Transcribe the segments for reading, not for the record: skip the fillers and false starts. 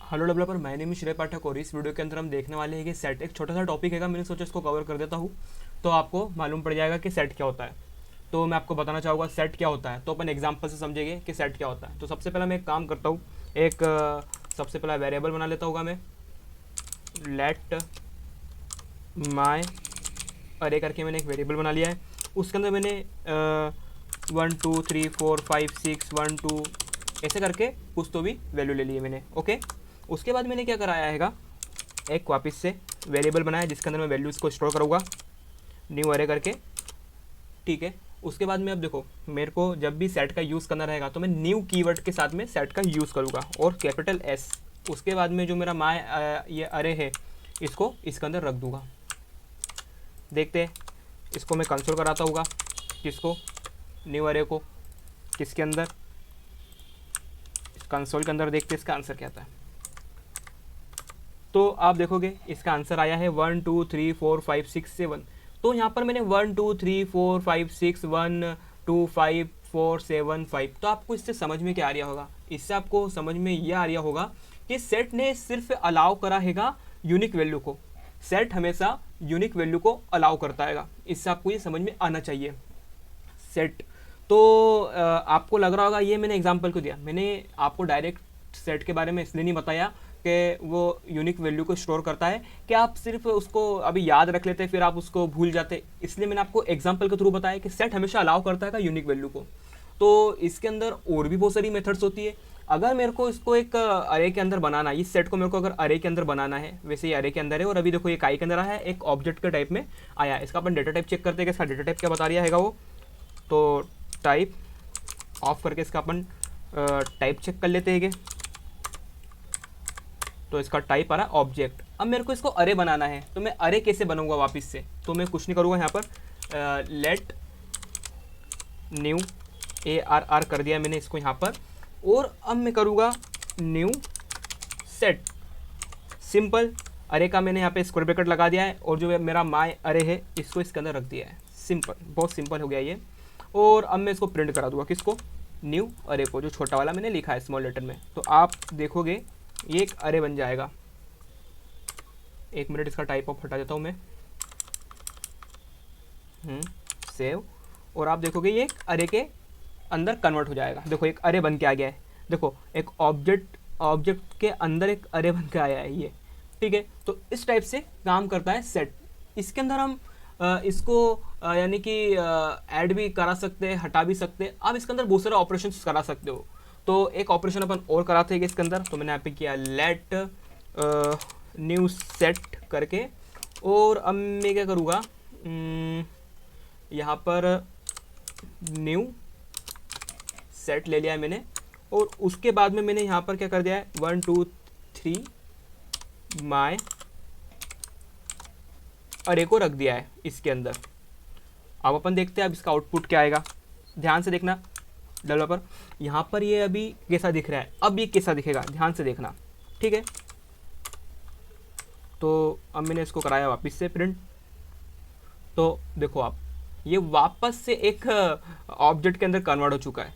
Hello developer, मैं name श्रेय पाठक और इस वीडियो के अंदर हम देखने वाले हैं कि सेट एक छोटा सा टॉपिक है। मैंने सोचा इसको कवर कर देता हूँ तो आपको मालूम पड़ जाएगा कि सेट क्या होता है। तो मैं आपको बताना चाहूँगा सेट क्या होता है, तो अपन एग्जांपल से समझेंगे कि सेट क्या होता है। तो सबसे पहला मैं एक काम करता हूँ, सबसे पहला वेरिएबल बना लेता हूँ मैं, लेट माई अरे करके मैंने एक वेरिएबल बना लिया है। उसके अंदर मैंने 1 2 3 4 5 6 1 2 ऐसे करके कुछ तो भी वैल्यू ले लिए मैंने। ओके, उसके बाद मैंने क्या कराया हैगा, एक वापस से वेरिएबल बनाया जिसके अंदर मैं वैल्यूज़ को स्टोर करूँगा, न्यू अरे करके। ठीक है, उसके बाद में अब देखो, मेरे को जब भी सेट का यूज़ करना रहेगा तो मैं न्यू कीवर्ड के साथ में सेट का यूज़ करूँगा और कैपिटल एस। उसके बाद में जो मेरा माय ये अरे है इसको इसके अंदर रख दूँगा। देखते हैं, इसको मैं कंसोल कराता हूँ किसको, न्यू अरे को, किसके अंदर, कंसोल के अंदर। देखते इसका आंसर क्या आता है। तो आप देखोगे इसका आंसर आया है 1 2 3 4 5 6 7। तो यहाँ पर मैंने 1 2 3 4 5 6 1 2 5 4 7 5। तो आपको इससे समझ में क्या आ रहा होगा, इससे आपको समझ में यह आ रहा होगा कि सेट ने सिर्फ अलाउ करा हैगा यूनिक वैल्यू को। सेट हमेशा यूनिक वैल्यू को अलाउ करता हैगा, इससे आपको ये समझ में आना चाहिए सेट। तो आपको लग रहा होगा ये मैंने एग्जांपल क्यों दिया, मैंने आपको डायरेक्ट सेट के बारे में इसलिए नहीं बताया कि वो यूनिक वैल्यू को स्टोर करता है कि आप सिर्फ उसको अभी याद रख लेते फिर आप उसको भूल जाते, इसलिए मैंने आपको एग्जांपल के थ्रू बताया कि सेट हमेशा अलाउ करता है यूनिक वैल्यू को। तो इसके अंदर और भी बहुत सारी मेथड्स होती है। अगर मेरे को इसको एक अरे के अंदर बनाना है, इस सेट को मेरे को अगर अरे के अंदर बनाना है, वैसे ही अरे के अंदर है और अभी देखो ये काई के अंदर आया है, एक ऑब्जेक्ट के टाइप में आया है। इसका अपन डेटा टाइप चेक करते हैं कि इसका डेटा टाइप क्या बता रहा है वो। तो टाइप ऑफ करके इसका अपन टाइप चेक कर लेते हैं कि, तो इसका टाइप आ रहा है ऑब्जेक्ट। अब मेरे को इसको अरे बनाना है तो मैं अरे कैसे बनूंगा वापस से, तो मैं कुछ नहीं करूँगा, यहाँ पर लेट न्यू ARR कर दिया मैंने इसको यहाँ पर, और अब मैं करूँगा न्यू सेट। सिंपल, अरे का मैंने यहाँ पे स्क्वायर ब्रैकेट लगा दिया है और जो मेरा माय अरे है इसको इसके अंदर रख दिया है। सिंपल, बहुत सिंपल हो गया ये। और अब मैं इसको प्रिंट करा दूंगा किसको, न्यू अरे को, जो छोटा वाला मैंने लिखा है स्मॉल लेटर में। तो आप देखोगे ये एक अरे बन जाएगा। एक मिनट, इसका टाइप ऑफ हटा देता हूँ मैं, सेव। और आप देखोगे ये एक अरे के अंदर कन्वर्ट हो जाएगा। देखो एक अरे बन के आ गया है, देखो एक ऑब्जेक्ट के अंदर एक अरे बन के आया है ये। ठीक है, तो इस टाइप से काम करता है सेट। इसके अंदर हम इसको यानी कि ऐड भी करा सकते हैं, हटा भी सकते हैं। आप इसके अंदर बहुत सारे ऑपरेशन करा सकते हो। तो एक ऑपरेशन अपन और कराते हैं इसके अंदर, तो मैंने यहाँ पे किया लेट न्यू सेट करके। और अब मैं क्या करूँगा, यहाँ पर न्यू सेट ले लिया है मैंने, और उसके बाद में मैंने यहाँ पर क्या कर दिया है 1 2 3 माय अरे को रख दिया है इसके अंदर। अब अपन देखते हैं अब इसका आउटपुट क्या आएगा। ध्यान से देखना डेवलपर, यहाँ पर ये अभी कैसा दिख रहा है, अब ये कैसा दिखेगा, ध्यान से देखना। ठीक है, तो अब मैंने इसको कराया वापस से प्रिंट। तो देखो आप, ये वापस से एक ऑब्जेक्ट के अंदर कन्वर्ट हो चुका है।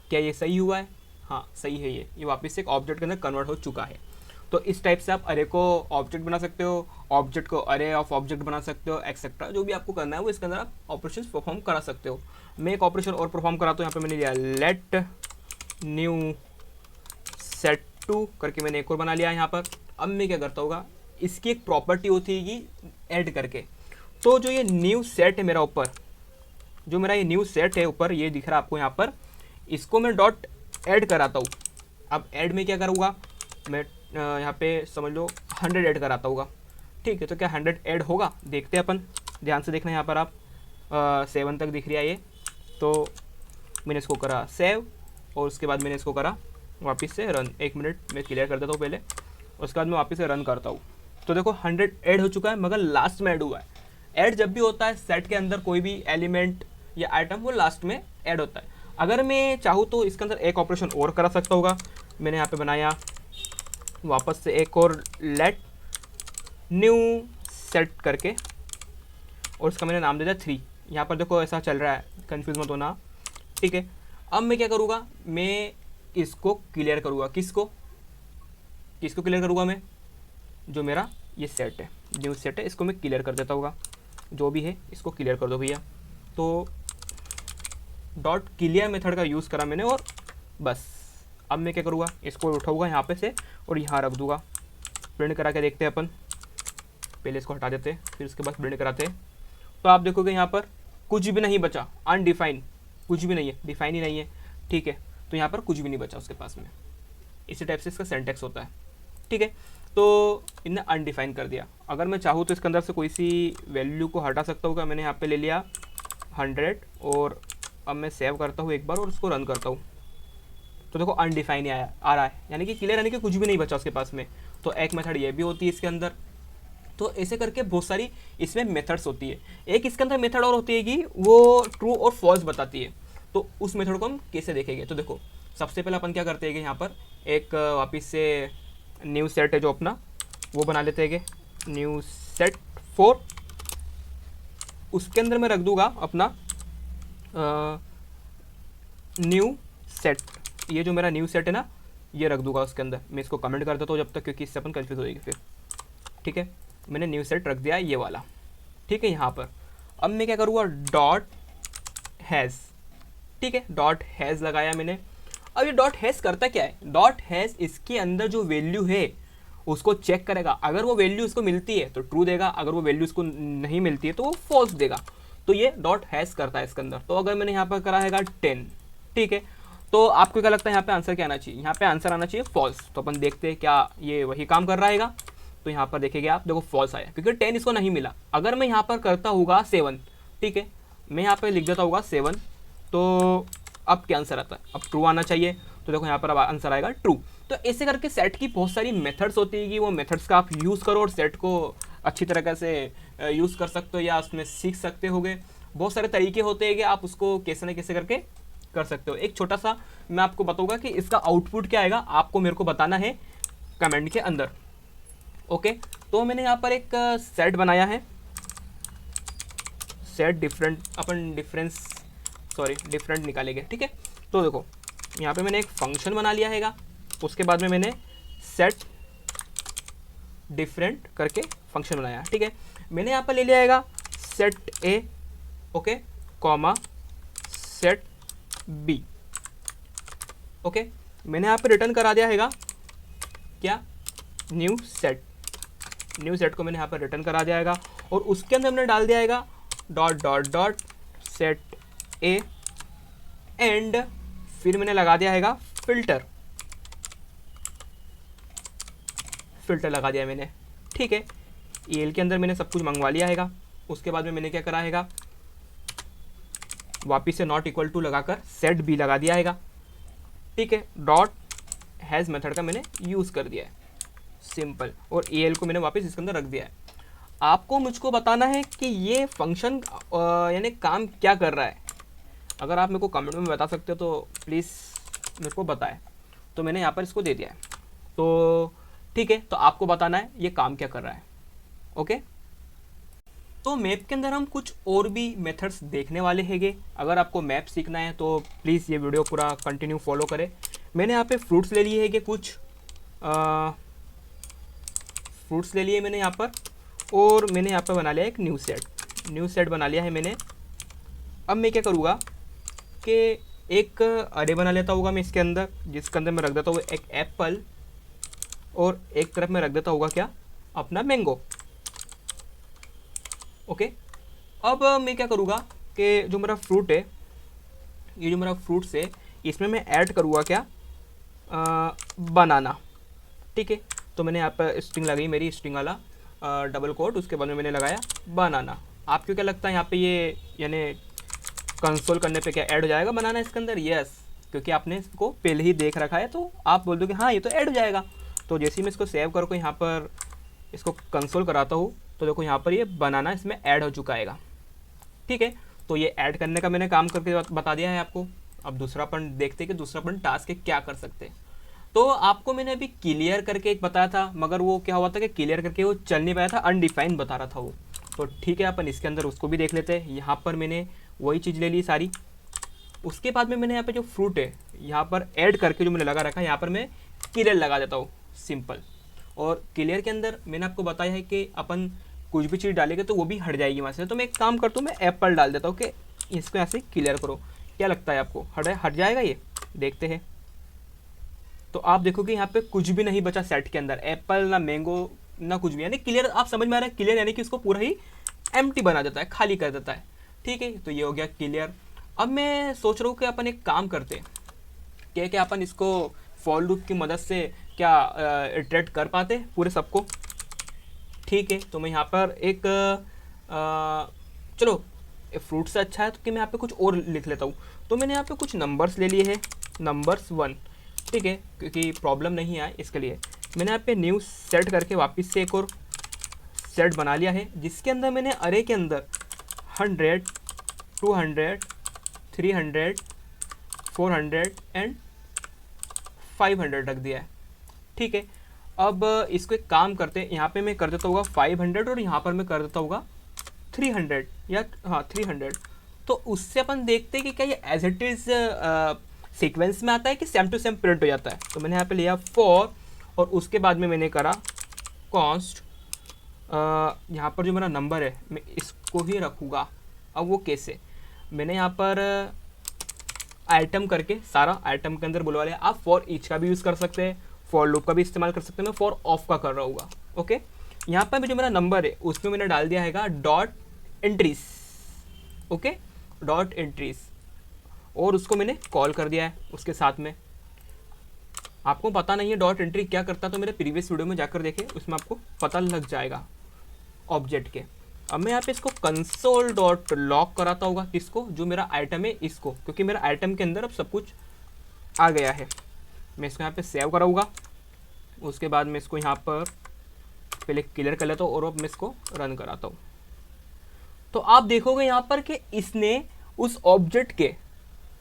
क्या ये सही हुआ है? हाँ सही है, ये वापस से एक ऑब्जेक्ट के अंदर कन्वर्ट हो चुका है। तो इस टाइप से आप अरे को ऑब्जेक्ट बना सकते हो, ऑब्जेक्ट को अरे ऑफ ऑब्जेक्ट बना सकते हो, एक्सेट्रा जो भी आपको करना है वो इसके अंदर आप ऑपरेशन परफॉर्म करा सकते हो। मैं एक ऑपरेशन और परफॉर्म कराता हूँ। यहाँ पे मैंने लिया लेट न्यू सेट टू करके, मैंने एक और बना लिया यहाँ पर। अब मैं क्या करता होगा, इसकी एक प्रॉपर्टी होती है ऐड करके। तो जो ये न्यू सेट है मेरा ऊपर, जो मेरा ये न्यू सेट है ऊपर ये दिख रहा है आपको यहाँ पर, इसको मैं डॉट ऐड कराता हूँ। अब ऐड में क्या करूँगा मैं, यहाँ पे समझ लो 100 ऐड कराता होगा। ठीक है, तो क्या 100 ऐड होगा, देखते हैं अपन। ध्यान से देखना, यहाँ पर आप 7 तक दिख रहा है ये। तो मैंने इसको करा सेव, और उसके बाद मैंने इसको करा वापस से रन। एक मिनट मैं क्लियर कर देता हूँ पहले, उसके बाद मैं वापस से रन करता हूँ। तो देखो 100 ऐड हो चुका है, मगर लास्ट में ऐड हुआ है। ऐड जब भी होता है सेट के अंदर कोई भी एलिमेंट या आइटम, वो लास्ट में ऐड होता है। अगर मैं चाहूँ तो इसके अंदर एक ऑपरेशन और करा सकता होगा। मैंने यहाँ पे बनाया वापस से एक और लेट न्यू सेट करके, और इसका मैंने नाम दे दिया 3। यहाँ पर देखो ऐसा चल रहा है, कंफ्यूज मत होना। ठीक है, अब मैं क्या करूँगा, मैं इसको क्लियर करूँगा। किसको, किसको क्लियर करूँगा मैं, जो मेरा ये सेट है, न्यू सेट है, इसको मैं क्लियर कर देता होगा, जो भी है इसको क्लियर कर दो भैया। तो डॉट क्लियर मेथड का यूज़ करा मैंने और बस अब मैं क्या करूँगा, इसको उठाऊँगा यहाँ पे से और यहाँ रख दूँगा। प्रिंट करा के देखते हैं अपन, पहले इसको हटा देते हैं फिर उसके बाद प्रिंट कराते हैं। तो आप देखोगे यहाँ पर कुछ भी नहीं बचा, अनडिफाइन, कुछ भी नहीं है, डिफाइन ही नहीं है, ठीक है। तो यहाँ पर कुछ भी नहीं बचा उसके पास में, इसी टाइप से इसका सिंटैक्स होता है, ठीक है। तो इन्हें अनडिफाइन कर दिया। अगर मैं चाहूँ तो इसके अंदर से कोई सी वैल्यू को हटा सकता हूँ। मैंने यहाँ पे ले लिया 100 और अब मैं सेव करता हूँ एक बार और उसको रन करता हूँ। तो देखो अनडिफाइन आ रहा है, यानी कि क्लियर, यानी कि कुछ भी नहीं बचा उसके पास में। तो एक मेथड ये भी होती है इसके अंदर। तो ऐसे करके बहुत सारी इसमें मेथड्स होती है। एक इसके अंदर मेथड और होती है कि वो ट्रू और फॉल्स बताती है। तो उस मेथड को हम कैसे देखेंगे, तो देखो सबसे पहले अपन क्या करते हैं कि यहाँ पर एक वापस से न्यू सेट है जो अपना, वो बना लेते हैं कि न्यू सेट 4। उसके अंदर मैं रख दूंगा अपना न्यू सेट, ये जो मेरा न्यू सेट है ना, ये रख दूंगा उसके अंदर। मैं इसको कमेंट कर देता हूँ जब तक, क्योंकि इससे अपन कन्फ्यूज हो जाएगी फिर, ठीक है। मैंने न्यू सेट रख दिया ये वाला, ठीक है। यहाँ पर अब मैं क्या करूँगा, डॉट हैज़, ठीक है, डॉट हैज़ लगाया मैंने। अब ये डॉट हैज़ करता क्या है, डॉट हैज़ इसके अंदर जो वैल्यू है उसको चेक करेगा। अगर वो वैल्यू उसको मिलती है तो ट्रू देगा, अगर वो वैल्यू उसको नहीं मिलती है तो वो फॉल्स देगा। तो ये डॉट हैज़ करता है इसके अंदर। तो अगर मैंने यहाँ पर करा है 10, ठीक है, तो आपको क्या लगता है यहाँ पे आंसर क्या आना चाहिए, यहाँ पे आंसर आना चाहिए फॉल्स। तो अपन देखते हैं क्या ये वही काम कर रहा है। तो यहाँ पर देखेंगे आप, देखो फॉल्स आया क्योंकि 10 इसको नहीं मिला। अगर मैं यहाँ पर करता होगा 7, ठीक है, मैं यहाँ पर लिख देता होगा 7, तो अब क्या आंसर आता है, अब ट्रू आना चाहिए। तो देखो यहाँ पर अब आंसर आएगा ट्रू। तो ऐसे करके सेट की बहुत सारी मेथड्स होती है कि वो मेथड्स का आप यूज़ करो और सेट को अच्छी तरीके से यूज़ कर सकते हो या उसमें सीख सकते होगे। बहुत सारे तरीके होते हैं कि आप उसको कैसे न कैसे करके कर सकते हो। एक छोटा सा मैं आपको बताऊंगा कि इसका आउटपुट क्या आएगा, आपको मेरे को बताना है कमेंट के अंदर, ओके। तो मैंने यहाँ पर एक सेट बनाया है, सेट डिफरेंट निकालेंगे, ठीक है। तो देखो यहाँ पे मैंने एक फंक्शन बना लिया हैगा, उसके बाद में मैंने सेट डिफरेंट करके फंक्शन बनाया, ठीक है। मैंने यहाँ पर ले लिया हैगा set A, okay, comma set B, okay. मैंने यहाँ पे रिटर्न करा दिया हैगा क्या, न्यू सेट को मैंने यहाँ पर रिटर्न करा दिया हैगा और उसके अंदर हमने डाल दिया हैगा dot dot dot set A and फिर मैंने लगा दिया हैगा फिल्टर लगा दिया मैंने, ठीक है। EL के अंदर मैंने सब कुछ मंगवा लिया हैगा। उसके बाद में मैंने क्या करा हैगा, वापिस से नॉट इक्वल टू लगाकर सेट बी लगा दिया हैगा, ठीक है। डॉट हैज़ मेथड का मैंने यूज़ कर दिया है, सिंपल। और EL को मैंने वापस इसके अंदर रख दिया है। आपको मुझको बताना है कि ये फंक्शन यानी काम क्या कर रहा है। अगर आप मेरे को कमेंट में बता सकते हो तो प्लीज़ मेरे को बताएं। तो मैंने यहाँ पर इसको दे दिया है, तो ठीक है। तो आपको बताना है ये काम क्या कर रहा है, ओके। तो मैप के अंदर हम कुछ और भी मेथड्स देखने वाले हैंगे। अगर आपको मैप सीखना है तो प्लीज़ ये वीडियो पूरा कंटिन्यू फॉलो करें। मैंने यहाँ पे फ्रूट्स ले लिए हैंगे, कुछ फ्रूट्स ले लिए मैंने यहाँ पर, और मैंने यहाँ पर बना लिया एक न्यू सेट बना लिया है मैंने। अब मैं क्या करूँगा कि एक अरे बना लेता होगा मैं इसके अंदर, जिसके अंदर मैं रख देता हूँ एक एप्पल और एक तरफ मैं रख देता होगा क्या, अपना मैंगो, ओके। अब मैं क्या करूँगा कि जो मेरा फ्रूट है, ये जो मेरा फ्रूट्स है, इसमें मैं ऐड करूँगा क्या, बनाना, ठीक है। तो मैंने यहाँ पर स्ट्रिंग लगाई, मेरी स्ट्रिंग वाला डबल कोट, उसके बाद में मैंने लगाया बनाना। आपको क्या लगता है यहाँ पे ये यानी कंसोल करने पे क्या ऐड हो जाएगा बनाना इसके अंदर? यस, क्योंकि आपने इसको पहले ही देख रखा है तो आप बोल दो कि हाँ ये तो ऐड हो जाएगा। तो जैसे ही मैं इसको सेव करके यहाँ पर इसको कंसोल कराता हूँ तो देखो यहाँ पर ये बनाना इसमें ऐड हो चुका है, ठीक है। तो ये ऐड करने का मैंने काम करके बता दिया है आपको। अब दूसरापन देखते हैं कि दूसरापन टास्क है क्या कर सकते हैं। तो आपको मैंने अभी क्लियर करके एक बताया था, मगर वो क्या हुआ था कि क्लियर करके वो चल नहीं पाया था, अनडिफाइंड बता रहा था वो। तो ठीक है, अपन इसके अंदर उसको भी देख लेते हैं। यहाँ पर मैंने वही चीज़ ले ली सारी। उसके बाद में मैंने यहाँ पे जो फ्रूट है यहाँ पर ऐड करके जो मैंने लगा रखा है, यहाँ पर मैं क्लियर लगा देता हूँ, सिंपल। और क्लियर के अंदर मैंने आपको बताया है कि अपन कुछ भी चीज़ डालेंगे तो वो भी हट जाएगी वहाँ से। तो मैं एक काम करता हूँ, मैं एप्पल डाल देता हूँ कि इसको यहाँ से क्लियर करो। क्या लगता है आपको हट जाएगा ये? देखते हैं। तो आप देखोगे यहाँ पे कुछ भी नहीं बचा सेट के अंदर, एप्पल ना मैंगो ना कुछ भी, यानी क्लियर। आप समझ में आ रहा है क्लियर यानी कि उसको पूरा ही एम्प्टी बना देता है, खाली कर देता है। ठीक है, तो ये हो गया क्लियर। अब मैं सोच रहा हूँ कि अपन एक काम करते हैं, क्या अपन इसको फॉर लूप की मदद से क्या इटरेट कर पाते पूरे सबको। ठीक है, तो मैं यहाँ पर एक चलो फ्रूट से अच्छा है तो कि मैं यहाँ पे कुछ और लिख लेता हूँ। तो मैंने यहाँ पे कुछ नंबर्स ले लिए हैं, नंबर्स 1। ठीक है, क्योंकि प्रॉब्लम नहीं आए इसके लिए मैंने यहाँ पे न्यू सेट करके वापस से एक और सेट बना लिया है, जिसके अंदर मैंने अरे के अंदर 100, 200, 300, 400 एंड 500 रख दिया है। ठीक है, अब इसको एक काम करते हैं, यहाँ पे मैं कर देता होगा 500 और यहाँ पर मैं कर देता होगा 300 या हाँ 300। तो उससे अपन देखते हैं कि क्या ये एज इट इज़ सीक्वेंस में आता है कि सेम टू सेम प्रिंट हो जाता है। तो मैंने यहाँ पे लिया 4 और उसके बाद में मैंने करा कॉन्स्ट, यहाँ पर जो मेरा नंबर है मैं इसको ही रखूँगा। अब वो कैसे, मैंने यहाँ पर आइटम करके सारा आइटम के अंदर बुलवा लिया। आप फॉर ईच का भी यूज़ कर सकते हैं, फॉर लूप का भी इस्तेमाल कर सकते हैं, मैं फॉर ऑफ का कर रहा हूँ। ओके, यहाँ पर जो मेरा नंबर है उसमें मैंने डाल दिया हैगा dot entries. Okay, dot entries, और उसको मैंने कॉल कर दिया है उसके साथ में। आपको पता नहीं है डॉट एंट्री क्या करता तो मेरे प्रीवियस वीडियो में जाकर देखें, उसमें आपको पता लग जाएगा ऑब्जेक्ट के। अब मैं यहाँ पे इसको कंसोल डॉट लॉग कराता होगा, किसको, जो मेरा आइटम है इसको, क्योंकि मेरा आइटम के अंदर अब सब कुछ आ गया है। मैं इसको यहाँ पे सेव कराऊंगा, उसके बाद मैं इसको यहाँ पर पहले क्लियर कर लेता हूँ और अब मैं इसको रन कराता हूँ। तो आप देखोगे यहाँ पर कि इसने उस ऑब्जेक्ट के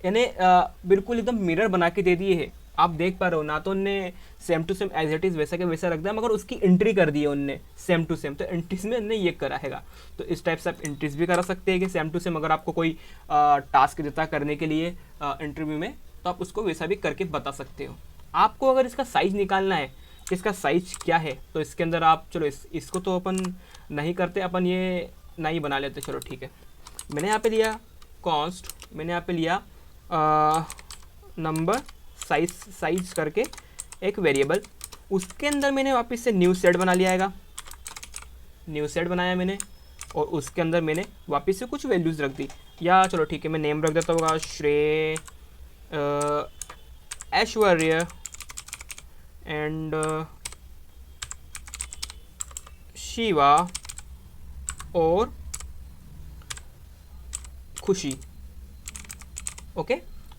यानी बिल्कुल एकदम मिरर बना के दे दिए है। आप देख पा रहे हो ना, तो उनने same to same as it is वैसा के वैसा रख दिया, मगर उसकी एंट्री कर दी है उनने सेम टू सेम। तो एंट्रीज में उन्होंने ये करा हैगा। तो इस टाइप से आप एंट्रीज भी करा सकते हैं कि सेम टू सेम, अगर आपको कोई टास्क देता करने के लिए इंटरव्यू में, तो आप उसको वैसा भी करके बता सकते हो। आपको अगर इसका साइज़ निकालना है कि इसका साइज क्या है, तो इसके अंदर आप चलो इसको तो अपन नहीं करते, अपन ये नहीं बना लेते। चलो ठीक है, मैंने यहाँ पे लिया कॉन्स्ट, मैंने यहाँ पे लिया नंबर साइज करके एक वेरिएबल, उसके अंदर मैंने वापस से न्यू सेट बना लिया हैगा। न्यू सेट बनाया मैंने और उसके अंदर मैंने वापस से कुछ वैल्यूज़ रख दी, या चलो ठीक है मैं नेम रख देता होगा श्रेय ऐश्वर्य एंड शिवा और खुशी। ओके,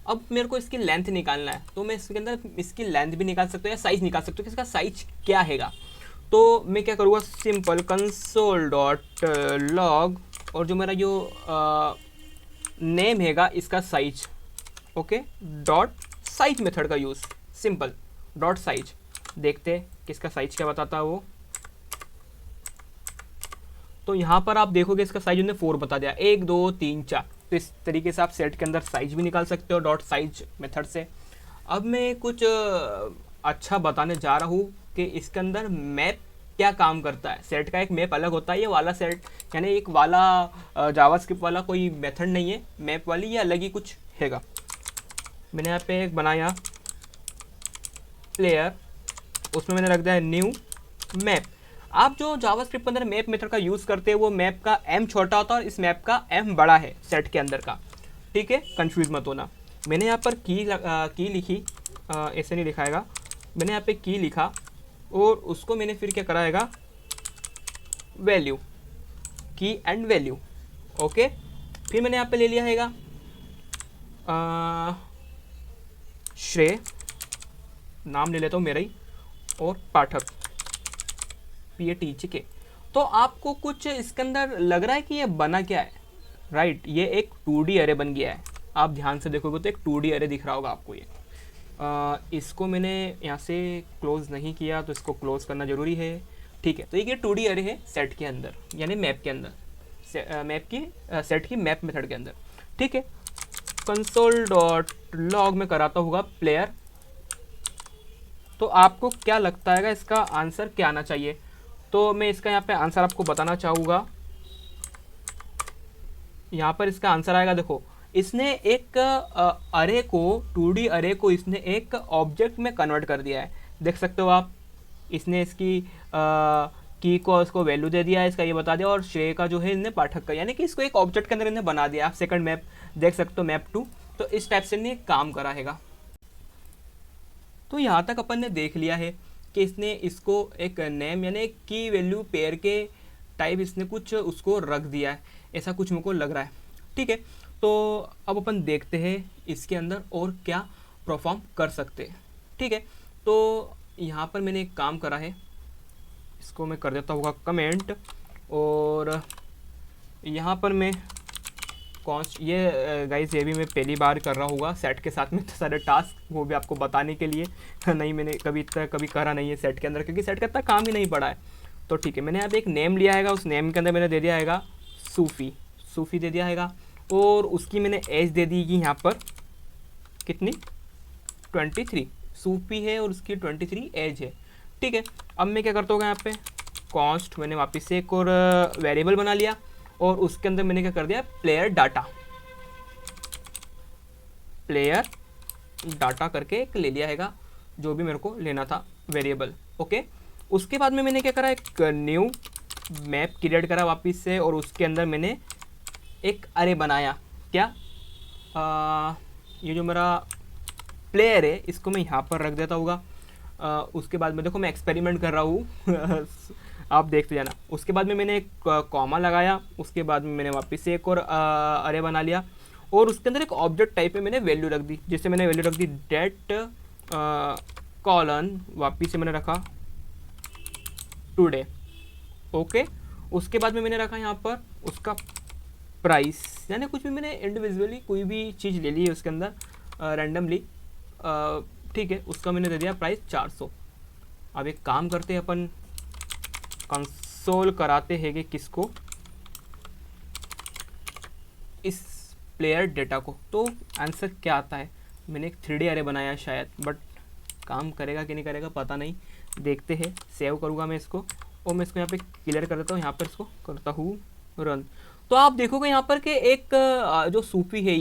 अब मेरे को इसकी लेंथ निकालना है, तो मैं इसके अंदर इसकी लेंथ भी निकाल सकता हूँ या साइज निकाल सकता हूँ कि इसका साइज क्या हैगा। तो मैं क्या करूँगा, सिंपल कंसोल डॉट लॉग और जो मेरा जो नेम हैगा इसका size, okay, dot size method का यूज़, सिंपल डॉट साइज। देखते हैं कि इसका साइज क्या बताता है वो। तो यहाँ पर आप देखोगे इसका साइज उन्होंने 4 बता दिया, 1 2 3 4। तो इस तरीके से आप सेट के अंदर साइज भी निकाल सकते हो डॉट साइज मेथड से। अब मैं कुछ अच्छा बताने जा रहा हूँ कि इसके अंदर मैप क्या काम करता है। सेट का एक मैप अलग होता है, ये वाला सेट यानी एक वाला जावास्क्रिप्ट वाला कोई मेथड नहीं है, मैप वाली ये अलग ही कुछ हैगा। मैंने यहाँ पे एक बनाया प्लेयर, उसमें मैंने रख दिया न्यू मैप। आप जो जावास्क्रिप्ट के अंदर मैप मेथड का यूज़ करते हैं वो मैप का m छोटा होता है और इस मैप का m बड़ा है सेट के अंदर का। ठीक है, कंफ्यूज मत होना। मैंने यहाँ पर की लिखी, ऐसे नहीं लिखाएगा, मैंने यहाँ पे की लिखा और उसको मैंने फिर क्या कराएगा, वैल्यू, की एंड वैल्यू। ओके, फिर मैंने यहाँ पे ले लिया हैगा श्रेय, नाम ले लेता हूँ मेरा ही, और पाठक PATHK। तो आपको कुछ इसके अंदर लग रहा है कि ये बना क्या है, राइट, ये एक 2D अरे बन गया है। आप ध्यान से देखोगे तो एक 2D अरे दिख रहा होगा आपको ये। इसको मैंने यहाँ से क्लोज नहीं किया तो इसको क्लोज करना ज़रूरी है। ठीक है, तो ये 2D अरे है सेट के अंदर यानी मैप के अंदर, मैप की सेट की मैप मेथड के अंदर। ठीक है, कंसोल डॉट लॉग में कराता होगा प्लेयर तो आपको क्या लगता है इसका आंसर क्या आना चाहिए? तो मैं इसका यहाँ पे आंसर आपको बताना चाहूँगा। यहाँ पर इसका आंसर आएगा, देखो इसने एक अरे को 2D अरे को इसने एक ऑब्जेक्ट में कन्वर्ट कर दिया है। देख सकते हो आप, इसने इसकी की को इसको वैल्यू दे दिया है, इसका ये बता दिया, और श्रेय का जो है इन्हें पाठक का, यानी कि इसको एक ऑब्जेक्ट के अंदर इन्हें बना दिया। आप सेकंड मैप देख सकते हो, मैप 2। तो इस टाइप से इन्हें काम करा हैगा। तो यहाँ तक अपन ने देख लिया है कि इसने इसको एक नेम यानी एक की वैल्यू पेयर के टाइप इसने कुछ उसको रख दिया है, ऐसा कुछ मेरे को लग रहा है। ठीक है, तो अब अपन देखते हैं इसके अंदर और क्या परफॉर्म कर सकते हैं। ठीक है, तो यहाँ पर मैंने एक काम करा है, इसको मैं कर देता हूँ कमेंट, और यहाँ पर मैं कॉन्स्ट, ये गाइस ये भी मैं पहली बार कर रहा हूँ सेट के साथ में, तो सारे टास्क वो भी आपको बताने के लिए। नहीं, मैंने कभी करा नहीं है सेट के अंदर, क्योंकि सेट का इतना काम ही नहीं पड़ा है। तो ठीक है, मैंने यहाँ पे एक नेम लिया है, उस नेम के अंदर मैंने दे दिया है सूफ़ी दे दिया है, और उसकी मैंने एज दे दी कि यहाँ पर कितनी 23 सूफ़ी है और उसकी 23 एज है। ठीक है, अब मैं क्या करता हूँ यहाँ पे कॉन्स्ट, मैंने वापस से एक और वेरिएबल बना लिया, और उसके अंदर मैंने क्या कर दिया प्लेयर डाटा करके एक ले लिया है, जो भी मेरे को लेना था वेरिएबल। ओके, उसके बाद में मैंने क्या करा, एक न्यू मैप क्रिएट करा वापस से, और उसके अंदर मैंने एक अरे बनाया। क्या ये जो मेरा प्लेयर है इसको मैं यहाँ पर रख देता हूँ। उसके बाद में देखो मैं एक्सपेरिमेंट कर रहा हूँ आप देखते जाना। उसके बाद में मैंने एक कॉमा लगाया, उसके बाद में मैंने वापस से एक और अरे बना लिया, और उसके अंदर एक ऑब्जेक्ट टाइप में मैंने वैल्यू रख दी। जैसे मैंने वैल्यू रख दी डेट कॉलन, वापस से मैंने रखा टुडे। ओके, उसके बाद में मैंने रखा यहाँ पर उसका प्राइस, यानी कुछ भी मैंने इंडिविजुअली कोई भी चीज़ ले ली है उसके अंदर रैंडमली। ठीक है, उसका मैंने दे दिया प्राइस 400। अब एक काम करते हैं अपन, कंसोल कराते हैं कि किसको, इस प्लेयर डेटा को। तो आंसर क्या आता है, मैंने एक 3D अरे बनाया शायद, बट काम करेगा कि नहीं करेगा पता नहीं, देखते हैं। सेव करूँगा मैं इसको, और मैं इसको यहाँ पे क्लियर कर देता हूँ, यहाँ पर इसको करता हूँ रन। तो आप देखोगे यहाँ पर कि एक जो सूफ़ी है,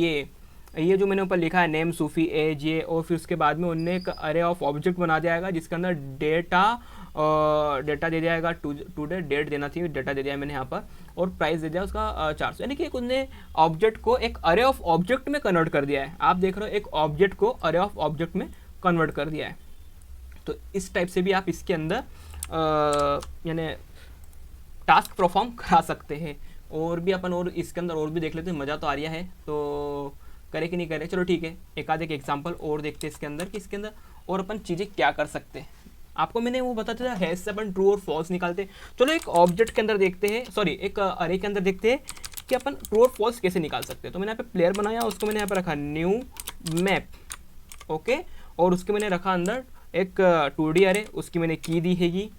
ये जो मैंने ऊपर लिखा है नेम सूफ़ी एज ये, और फिर उसके बाद में उनने एक अरे ऑफ ऑब्जेक्ट बना दिया है जिसके अंदर डेटा दे दिया है, टुडे डेट देना थी, डेटा दे दिया मैंने यहाँ पर, और प्राइस दे दिया उसका 400। यानी कि उनने ऑब्जेक्ट को एक अरे ऑफ ऑब्जेक्ट में कन्वर्ट कर दिया है। आप देख रहे हो, एक ऑब्जेक्ट को अरे ऑफ ऑब्जेक्ट में कन्वर्ट कर दिया है। तो इस टाइप से भी आप इसके अंदर यानी टास्क परफॉर्म करा सकते हैं। और भी अपन और इसके अंदर और भी देख लेते हैं, मज़ा तो आ रहा है, तो करे कि नहीं करे। चलो ठीक है, एक आध एक एग्जांपल और देखते हैं इसके अंदर कि इसके अंदर और अपन चीज़ें क्या कर सकते हैं। आपको मैंने वो बताया था हैश से अपन ट्रू और फॉल्स निकालते। चलो एक ऑब्जेक्ट के अंदर देखते हैं, सॉरी एक अरे के अंदर देखते हैं कि अपन ट्रू और फॉल्स कैसे निकाल सकते हैं। तो मैंने यहाँ पे प्लेयर बनाया, उसको मैंने यहाँ पे रखा न्यू मैप। ओके, और उसके मैंने रखा अंदर एक 2D अरे, उसकी मैंने की दी हैगी,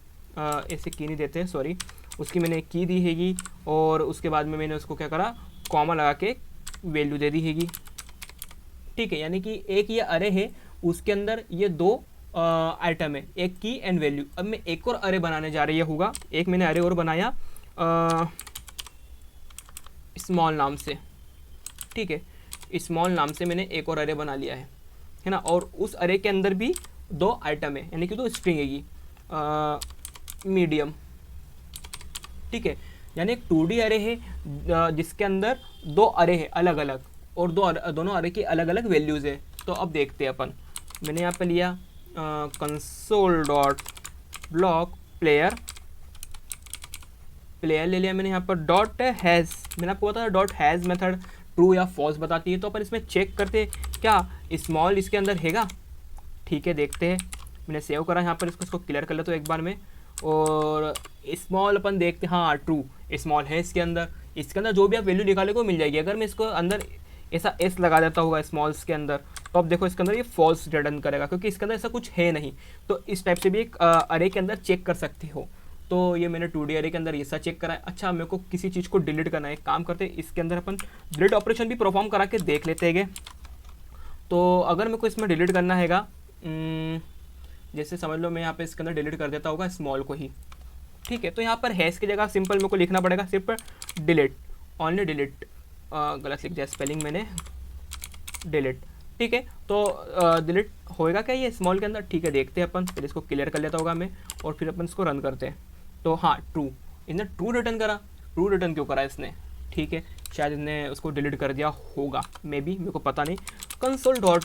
ऐसे की नहीं देते सॉरी, उसकी मैंने की दी हैगी, और उसके बाद में मैंने उसको क्या करा कॉमा लगा के वैल्यू दे दी हैगी। ठीक है, यानी कि एक ये अरे है, उसके अंदर ये दो आइटम है, एक की एंड वैल्यू। अब मैं एक और अरे बनाने जा रही होगा, एक मैंने अरे और बनाया स्मॉल नाम से। ठीक है, स्मॉल नाम से मैंने एक और अरे बना लिया है ना, और उस अरे के अंदर भी दो आइटम है, यानी कि दो स्ट्रिंग हैगी मीडियम। ठीक है, यानी एक 2D अरे है जिसके अंदर दो अरे है अलग अलग, और दोनों अरे की अलग अलग वैल्यूज़ है। तो अब देखते हैं अपन, मैंने यहाँ पे लिया कंसोल डॉट ब्लॉक प्लेयर ले लिया मैंने यहाँ पर डॉट हैज़। मैंने आपको बताया डॉट हैज़ मेथड ट्रू या फॉल्स बताती है। तो अपन इसमें चेक करते क्या स्मॉल इसके अंदर हैगा। ठीक है, देखते हैं। मैंने सेव करा यहाँ पर, इसको क्लियर कर लेता हूँ एक बार में, और स्मॉल अपन देखते, हाँ ट्रू स्मॉल है इसके अंदर। इसके अंदर जो भी आप वैल्यू निकाले को मिल जाएगी। अगर मैं इसको अंदर ऐसा एस लगा देता होगा स्मॉल्स के अंदर, तो अब देखो इसके अंदर ये फॉल्स रिटर्न करेगा, क्योंकि इसके अंदर ऐसा कुछ है नहीं। तो इस टाइप से भी एक अरे के अंदर चेक कर सकते हो। तो ये मैंने 2D अरे के अंदर ऐसा चेक करा है। अच्छा, मेरे को किसी चीज़ को डिलीट करना है, एक काम करते हैं इसके अंदर अपन डिलीट ऑपरेशन भी परफॉर्म करा के देख लेते हैं। तो अगर मेरे को इसमें डिलीट करना हैगा, जैसे समझ लो मैं यहाँ पे इसके अंदर डिलीट कर देता होगा स्मॉल को ही, ठीक है। तो यहाँ पर हैश की जगह सिंपल मेरे को लिखना पड़ेगा सिर्फ डिलीट, ओनली डिलीट, गलत लिख दिया स्पेलिंग मैंने, डिलीट, ठीक है। तो डिलीट होएगा क्या ये स्मॉल के अंदर, ठीक है, देखते हैं अपन, पहले इसको क्लियर कर लेता होगा मैं और फिर अपन इसको रन करते हैं। तो हाँ ट्रू, इसने ट्रू रिटर्न करा, ट्रू रिटर्न क्यों करा इसने, ठीक है, शायद इसने उसको डिलीट कर दिया होगा, मे बी, मेरे को पता नहीं। कंसोल डॉट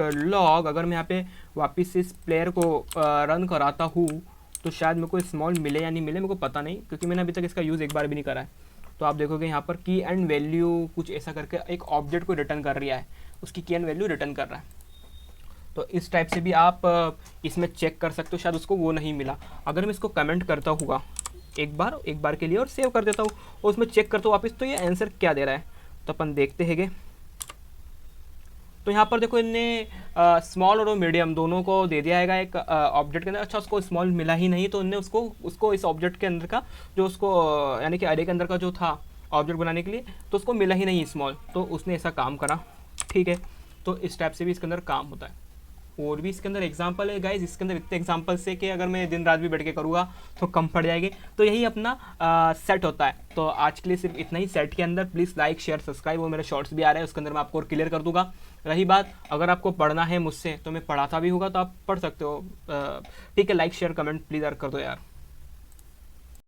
लॉग, अगर मैं यहाँ पे वापस से इस प्लेयर को रन कराता हूँ तो शायद मेरे को स्मॉल मिले या नहीं मिले, मेरे को पता नहीं, क्योंकि मैंने अभी तक इसका यूज़ एक बार भी नहीं करा है। तो आप देखोगे यहाँ पर की एंड वैल्यू कुछ ऐसा करके एक ऑब्जेक्ट को रिटर्न कर रहा है, उसकी की एंड वैल्यू रिटर्न कर रहा है। तो इस टाइप से भी आप इसमें चेक कर सकते हो, शायद उसको वो नहीं मिला। अगर मैं इसको कमेंट करता हुआ एक बार के लिए और सेव कर देता हूँ और उसमें चेक करता हूँ वापस, तो ये आंसर क्या दे रहा है, तो अपन देखते हैंगे। तो यहाँ पर देखो इनने स्मॉल और मीडियम दोनों को दे दिया है एक ऑब्जेक्ट के अंदर। अच्छा, उसको स्मॉल मिला ही नहीं, तो इनने उसको इस ऑब्जेक्ट के अंदर का जो उसको यानी कि अरे के अंदर का जो था ऑब्जेक्ट बनाने के लिए, तो उसको मिला ही नहीं स्मॉल, तो उसने ऐसा काम करा, ठीक है। तो इस टाइप से भी इसके अंदर काम होता है। और भी इसके अंदर एग्जाम्पल है गाइज, इसके अंदर इतने एग्जाम्पल से कि अगर मैं दिन रात भी बैठ के करूँगा तो कम पड़ जाएगी। तो यही अपना सेट होता है। तो आज के लिए सिर्फ इतना ही सेट के अंदर। प्लीज़ लाइक शेयर सब्सक्राइब, और मेरे शॉर्ट्स भी आ रहे हैं उसके अंदर मैं आपको और क्लियर कर दूंगा। रही बात अगर आपको पढ़ना है मुझसे तो मैं पढ़ाता भी होगा, तो आप पढ़ सकते हो, ठीक है। लाइक शेयर कमेंट प्लीज़ यार कर दो यार।